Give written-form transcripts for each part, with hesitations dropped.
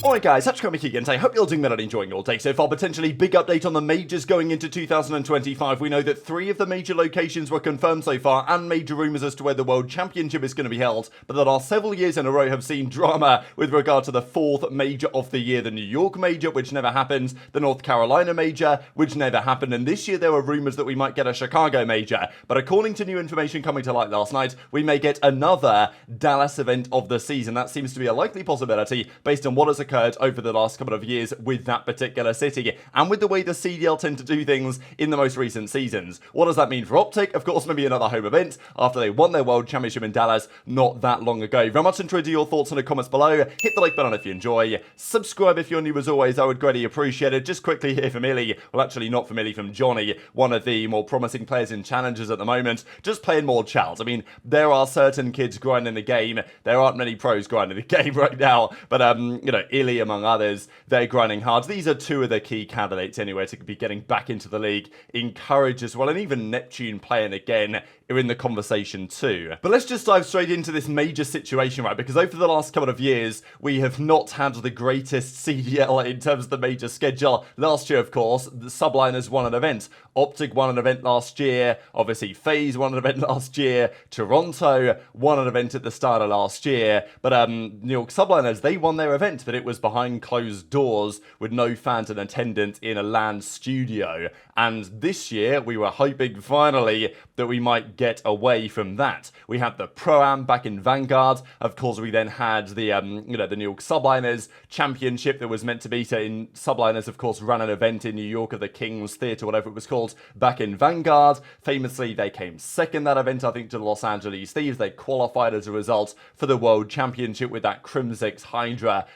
Alright guys, Kremp again today. Hope you're doing well and enjoying your day so far. Potentially big update on the majors going into 2025. We know that 3 of the major locations were confirmed so far and major rumours as to where the World Championship is going to be held. But the last several years in a row have seen drama with regard to the 4th major of the year. The New York major, which never happened. The North Carolina major, which never happened. And this year there were rumours that we might get a Chicago major. But according to new information coming to light last night, we may get another Dallas event of the season. That seems to be a likely possibility based on what has occurred over the last couple of years with that particular city and with the way the CDL tend to do things in the most recent seasons. What does that mean for OpTic? Of course, maybe another home event after they won their World Championship in Dallas not that long ago. Very much enjoyed your thoughts in the comments below. Hit the like button if you enjoy. Subscribe if you're new as always. I would greatly appreciate it. Just quickly here for Millie. Well, actually not for Millie, from Johnny, one of the more promising players in challenges at the moment. Just playing more chals. I mean, there are certain kids grinding the game. There aren't many pros grinding the game right now. But, you know, Illy among others, they're grinding hard. These are 2 of the key candidates anyway to be getting back into the league. Encourage as well, and even Neptune playing again are in the conversation too. But let's just dive straight into this major situation, right? Because over the last couple of years, we have not had the greatest CDL in terms of the major schedule. Last year, of course, the Subliners won an event. OpTic won an event last year. Obviously, FaZe won an event last year. Toronto won an event at the start of last year. But New York Subliners, they won their event, but it was behind closed doors with no fans in attendance in a LAN studio. And this year, we were hoping finally that we might get away from that. We had the Pro-Am back in Vanguard. Of course, we then had the, the New York Subliners Championship that was meant to be in Subliners, of course, ran an event in New York at the King's Theatre, whatever it was called, back in Vanguard. Famously, they came second that event, I think, to the Los Angeles Thieves. They qualified as a result for the World Championship with that CleanX, HyDra,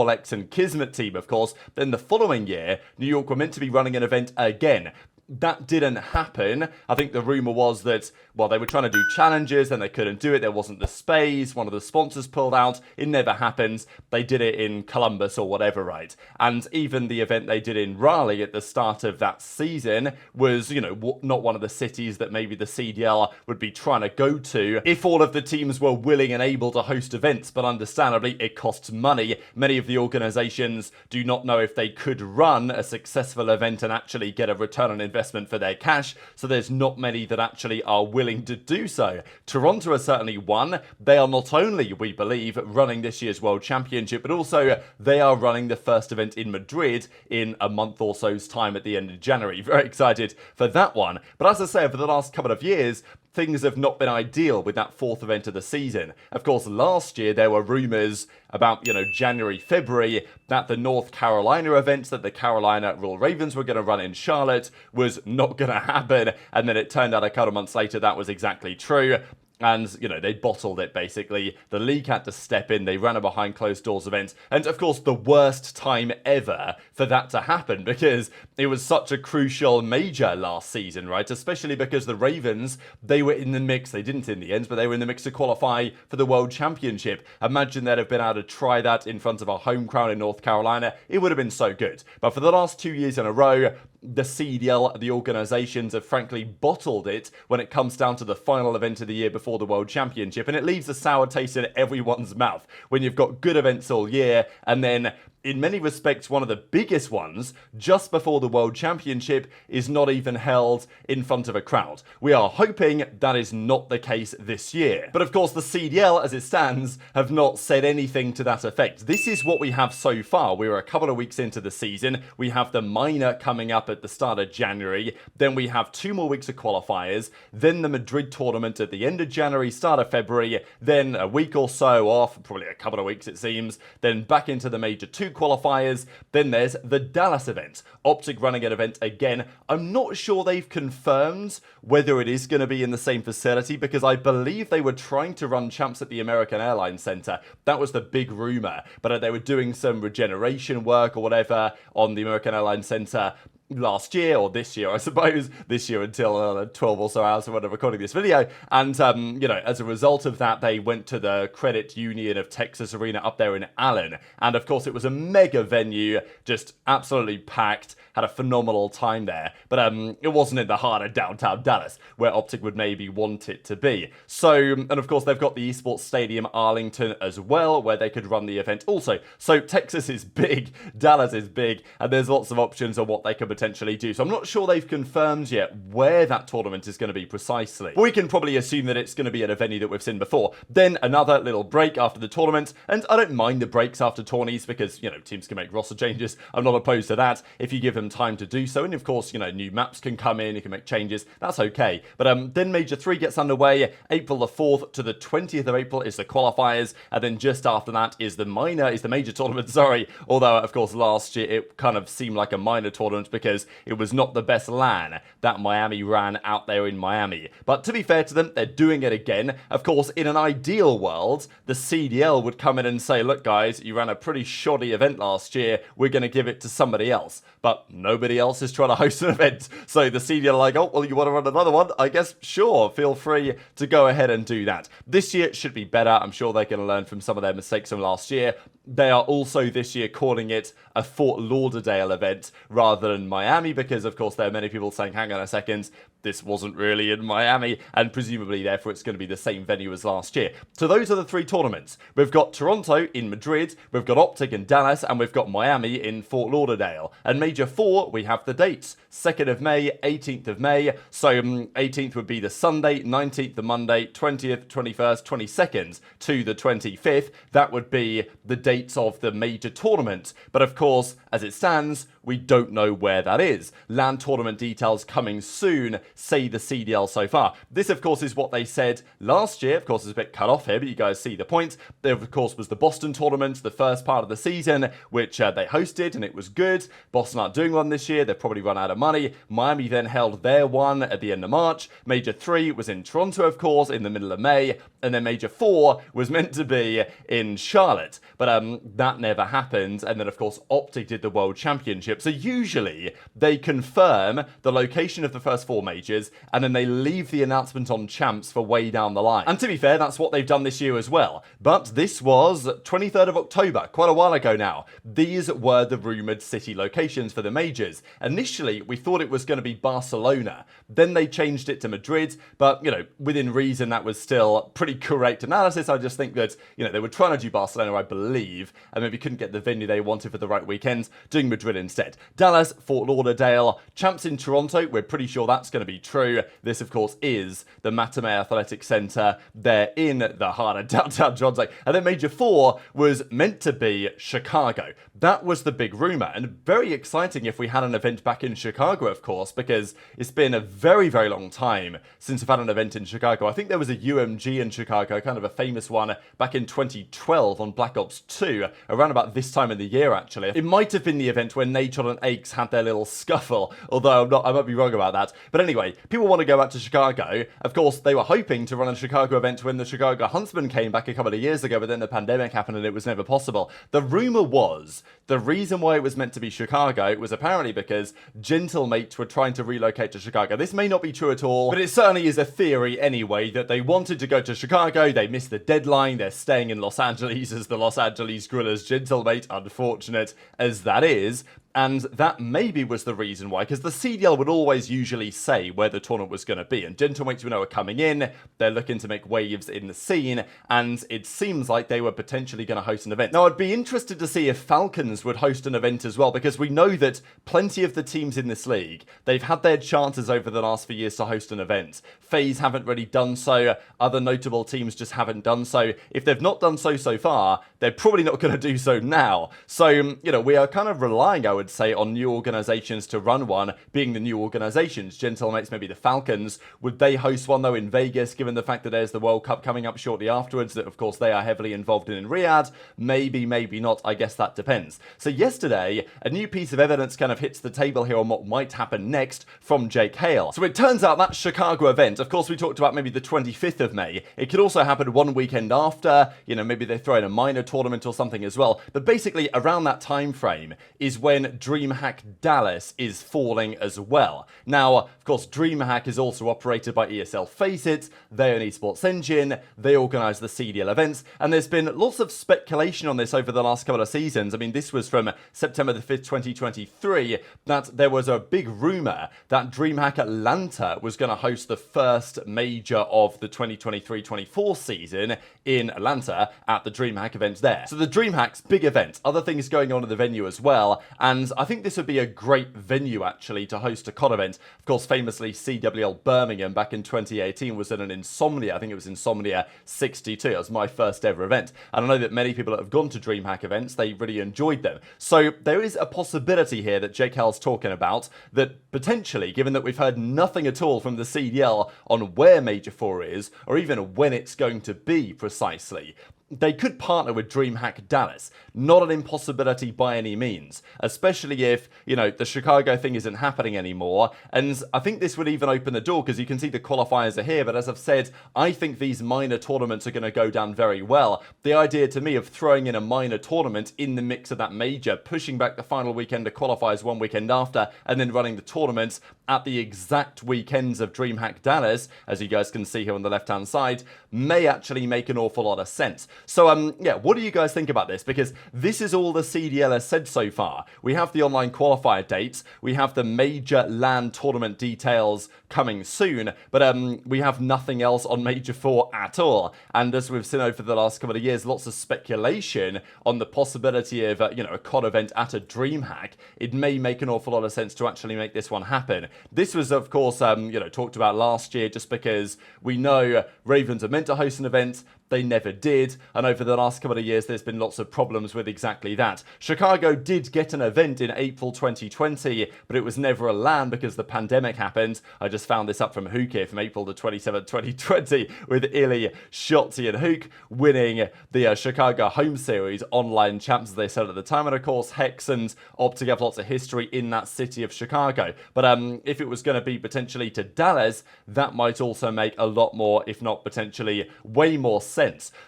X, and Kismet team, of course. Then the following year, New York were meant to be running an event again. That didn't happen. I think the rumour was that, well, they were trying to do challenges and they couldn't do it. There wasn't the space. One of the sponsors pulled out. It never happened. They did it in Columbus or whatever, right? And even the event they did in Raleigh at the start of that season was, you know, not one of the cities that maybe the CDL would be trying to go to if all of the teams were willing and able to host events. But understandably, it costs money. Many of the organisations do not know if they could run a successful event and actually get a return on investment for their cash, so there's not many that actually are willing to do so. Toronto are certainly one. They are not only, we believe, running this year's World Championship, but also they are running the first event in Madrid in a month or so's time at the end of January. Very excited for that one. But as I say, over the last couple of years, things have not been ideal with that 4th event of the season. Of course, last year there were rumours about, you know, January, February, that the North Carolina event that the Carolina Royal Ravens were going to run in Charlotte was not going to happen. And then it turned out a couple of months later that was exactly true. And, you know, they bottled it, basically. The league had to step in. They ran a behind closed doors event. And, of course, the worst time ever for that to happen, because it was such a crucial major last season, right? Especially because the Ravens, they were in the mix. They didn't in the end, but they were in the mix to qualify for the World Championship. Imagine they'd have been able to try that in front of a home crowd in North Carolina. It would have been so good. But for the last 2 years in a row, the CDL, the organisations have frankly bottled it when it comes down to the final event of the year before the World Championship, and it leaves a sour taste in everyone's mouth when you've got good events all year and then in many respects, one of the biggest ones, just before the World Championship, is not even held in front of a crowd. We are hoping that is not the case this year. But of course, the CDL, as it stands, have not said anything to that effect. This is what we have so far. We're a couple of weeks into the season. We have the minor coming up at the start of January. Then we have 2 more weeks of qualifiers. Then the Madrid tournament at the end of January, start of February. Then a week or so off, probably a couple of weeks it seems. Then back into the Major 2 qualifiers. Then there's the Dallas event. OpTic running an event again. I'm not sure they've confirmed whether it is going to be in the same facility, because I believe they were trying to run champs at the American Airlines Center. That was the big rumor, but they were doing some regeneration work or whatever on the American Airlines Center. last year, or this year, I suppose, this year until 12 or so hours when I'm recording this video, and, you know, as a result of that, they went to the Credit Union of Texas Arena up there in Allen, and of course it was a mega venue, just absolutely packed, had a phenomenal time there, but it wasn't in the heart of downtown Dallas, where OpTic would maybe want it to be. So, and of course they've got the Esports Stadium Arlington as well, where they could run the event also. So Texas is big, Dallas is big, and there's lots of options on what they could potentially do. So I'm not sure they've confirmed yet where that tournament is going to be precisely. But we can probably assume that it's going to be at a venue that we've seen before. Then another little break after the tournament, and I don't mind the breaks after tourneys because, you know, teams can make roster changes. I'm not opposed to that if you give them time to do so. And of course, you know, new maps can come in, you can make changes. That's okay. But then Major 3 gets underway. April the 4th to the 20th of April is the qualifiers, and then just after that is the major tournament, sorry. Although, of course, last year it kind of seemed like a minor tournament because it was not the best LAN that Miami ran out there in Miami. But to be fair to them, they're doing it again. Of course, in an ideal world, the CDL would come in and say, look guys, you ran a pretty shoddy event last year, we're going to give it to somebody else. But nobody else is trying to host an event. So the CDL are like, oh, well, you want to run another one? I guess, sure, feel free to go ahead and do that. This year should be better. I'm sure they're going to learn from some of their mistakes from last year. They are also this year calling it a Fort Lauderdale event rather than Miami because, of course, there are many people saying, hang on a second, this wasn't really in Miami, and presumably, therefore, it's going to be the same venue as last year. So those are the 3 tournaments. We've got Toronto in Madrid, we've got OpTic in Dallas, and we've got Miami in Fort Lauderdale. And Major 4, we have the dates. 2nd of May, 18th of May. So 18th would be the Sunday, 19th the Monday, 20th, 21st, 22nd to the 25th. That would be the dates of the major tournament. But of course, as it stands, we don't know where that is. LAN tournament details coming soon, say the CDL so far. This, of course, is what they said last year. Of course, it's a bit cut off here, but you guys see the point. There, of course, was the Boston tournament, the first part of the season, which they hosted, and it was good. Boston aren't doing one this year. They've probably run out of money. Miami then held their one at the end of March. Major 3 was in Toronto, of course, in the middle of May. And then Major 4 was meant to be in Charlotte. But that never happened. And then, of course, OpTic did the World Championship. So usually they confirm the location of the first 4 majors and then they leave the announcement on champs for way down the line. And to be fair, that's what they've done this year as well. But this was 23rd of October, quite a while ago now. These were the rumoured city locations for the majors. Initially, we thought it was going to be Barcelona. Then they changed it to Madrid. But, you know, within reason, that was still pretty correct analysis. I just think that, you know, they were trying to do Barcelona, I believe, and maybe couldn't get the venue they wanted for the right weekend, doing Madrid instead. Dallas, Fort Lauderdale, champs in Toronto, we're pretty sure that's going to be true. This, of course, is the Matamei Athletic Centre. They're in the heart of downtown Toronto. And then Major 4 was meant to be Chicago. That was the big rumour, and very exciting if we had an event back in Chicago, of course, because it's been a very, very long time since we've had an event in Chicago. I think there was a UMG in Chicago, kind of a famous one, back in 2012 on Black Ops 2, around about this time of the year, actually. It might have been the event when Natron and Aches had their little scuffle, although I might be wrong about that. But anyway, people want to go back to Chicago. Of course, they were hoping to run a Chicago event when the Chicago Huntsman came back a couple of years ago, but then the pandemic happened and it was never possible. The rumour was, the reason why it was meant to be Chicago was apparently because Gentlemate were trying to relocate to Chicago. This may not be true at all, but it certainly is a theory anyway, that they wanted to go to Chicago, they missed the deadline, they're staying in Los Angeles as the Los Angeles Gorillas Gentlemate, unfortunate as that is. And that maybe was the reason why, because the CDL would always usually say where the tournament was going to be. And Gentlemates, we know, are coming in, they're looking to make waves in the scene, and it seems like they were potentially going to host an event. Now, I'd be interested to see if Falcons would host an event as well, because we know that plenty of the teams in this league, they've had their chances over the last few years to host an event. FaZe haven't really done so, other notable teams just haven't done so. If they've not done so far, they're probably not going to do so now. So, you know, we are kind of relying, I would say, on new organizations to run one, being the new organizations. Gentlemates, maybe the Falcons. Would they host one, though, in Vegas, given the fact that there's the World Cup coming up shortly afterwards, that, of course, they are heavily involved in Riyadh? Maybe, maybe not. I guess that depends. So yesterday, a new piece of evidence kind of hits the table here on what might happen next from JoeDeceives. So it turns out that Chicago event, of course, we talked about maybe the 25th of May. It could also happen one weekend after. You know, maybe they throw in a minor tournament or something as well. But basically, around that time frame is when DreamHack Dallas is falling as well. Now, of course, DreamHack is also operated by ESL FaZe. They own Esports Engine, they organise the CDL events, and there's been lots of speculation on this over the last couple of seasons. I mean, this was from September the 5th, 2023, that there was a big rumour that DreamHack Atlanta was going to host the first major of the 2023-24 season in Atlanta at the DreamHack event there. So the DreamHack's big event, other things going on in the venue as well, and I think this would be a great venue actually to host a COD event. Of course, famously CWL Birmingham back in 2018 was in an Insomnia, I think it was Insomnia 62, it was my first ever event, and I know that many people that have gone to DreamHack events, they really enjoyed them. So there is a possibility here that JKL's talking about that potentially, given that we've heard nothing at all from the CDL on where Major 4 is, or even when it's going to be precisely, they could partner with DreamHack Dallas. Not an impossibility by any means, especially if, you know, the Chicago thing isn't happening anymore. And I think this would even open the door, because you can see the qualifiers are here, but as I've said, I think these minor tournaments are going to go down very well. The idea to me of throwing in a minor tournament in the mix of that major, pushing back the final weekend of qualifiers one weekend after, and then running the tournaments at the exact weekends of DreamHack Dallas, as you guys can see here on the left-hand side, may actually make an awful lot of sense. So, yeah, what do you guys think about this? Because this is all the CDL has said so far. We have the online qualifier dates, we have the major LAN tournament details coming soon, but we have nothing else on Major 4 at all. And as we've seen over the last couple of years, lots of speculation on the possibility of, you know, a COD event at a DreamHack. It may make an awful lot of sense to actually make this one happen. This was, of course, you know, talked about last year, just because we know Ravens are meant to host an event, they never did, and over the last couple of years there's been lots of problems with exactly that. Chicago did get an event in April 2020, but it was never a LAN because the pandemic happened. I just found this up from Huke from April the 27th, 2020, with Illy, Shotzzy and Huke winning the Chicago home series online champs, as they said at the time, and of course Hex and OpTic have lots of history in that city of Chicago. But if it was going to be potentially to Dallas, that might also make a lot more, if not potentially way more sense.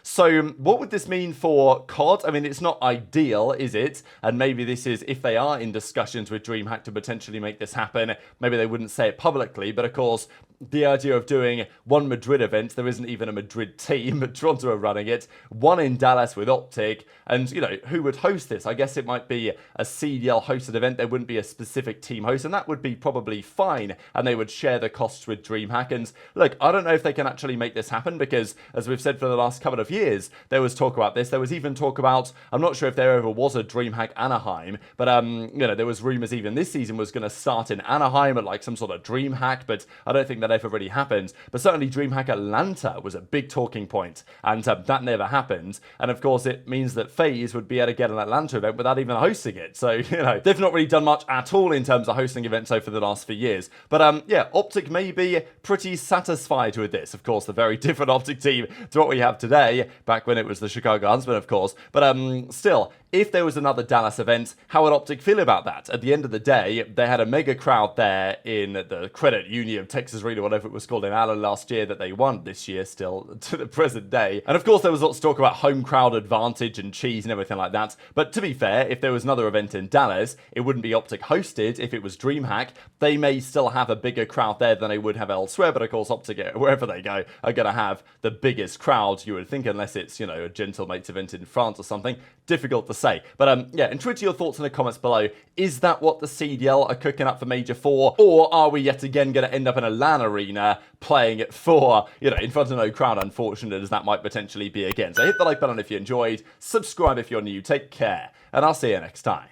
So what would this mean for COD? I mean, it's not ideal, is it? And maybe this is, if they are in discussions with DreamHack to potentially make this happen, maybe they wouldn't say it publicly, but of course, the idea of doing one Madrid event, there isn't even a Madrid team, but Toronto are running it, one in Dallas with OpTic, and, you know, who would host this? I guess it might be a CDL hosted event, there wouldn't be a specific team host, and that would be probably fine, and they would share the costs with DreamHack. And look, I don't know if they can actually make this happen, because, as we've said for the last couple of years, there was talk about this, there was even talk about, I'm not sure if there ever was a DreamHack Anaheim, but, you know, there was rumours even this season was going to start in Anaheim at, like, some sort of DreamHack, but I don't think that ever really happened. But certainly DreamHack Atlanta was a big talking point, and that never happened. And of course, it means that FaZe would be able to get an Atlanta event without even hosting it. So, you know, they've not really done much at all in terms of hosting events over the last few years. But yeah, OpTic may be pretty satisfied with this. Of course, the very different OpTic team to what we have today, back when it was the Chicago Huntsmen, of course. But still, if there was another Dallas event, how would OpTic feel about that? At the end of the day, they had a mega crowd there in the Credit Union of Texas Arena, whatever it was called, in Allen last year, that they won this year still to the present day. And of course, there was lots of talk about home crowd advantage and cheese and everything like that. But to be fair, if there was another event in Dallas, it wouldn't be OpTic hosted. If it was DreamHack, they may still have a bigger crowd there than they would have elsewhere. But of course, OpTic, wherever they go, are going to have the biggest crowd, you would think, unless it's, you know, a Gentlemates event in France or something. Difficult to say. But yeah, and Twitter your thoughts in the comments below. Is that what the CDL are cooking up for Major 4? Or are we yet again going to end up in a LAN arena playing it for, you know, in front of no crowd, unfortunate as that might potentially be again. So hit the like button if you enjoyed, subscribe if you're new, take care, and I'll see you next time.